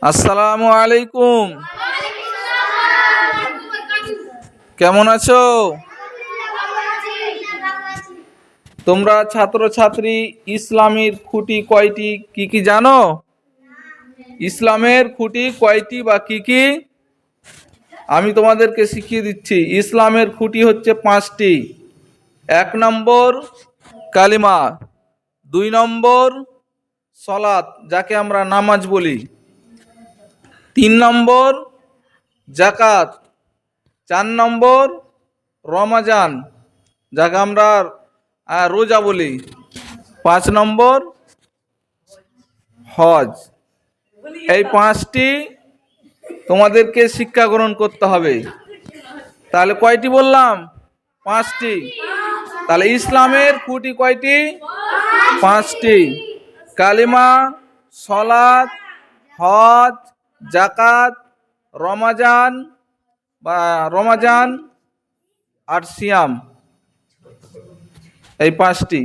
আসসালামু আলাইকুম। কেমন আছো? তোমরা ছাত্রছাত্রী ইসলামের খুঁটি কয়টি কি কি জানো? ইসলামের খুঁটি কয়টি বা কি কি আমি তোমাদেরকে শিখিয়ে দিচ্ছি। ইসলামের খুঁটি হচ্ছে 5টি। 1 নম্বর কালিমা, 2 নম্বর সলাত যাকে আমরা নামাজ বলি, 3 নম্বর জাকাত, 4 নম্বর রমাজান যাকে আমরা রোজা বলি, 5 নম্বর হজ। এই 5টি তোমাদেরকে শিক্ষা গ্রহণ করতে হবে। তাহলে কয়টি বললাম? 5টি। তাহলে ইসলামের খুঁটি কয়টি? 5টি। কালিমা, সলাত, হজ, জাকাত, রমাজান আর সিয়াম, এই 5টি।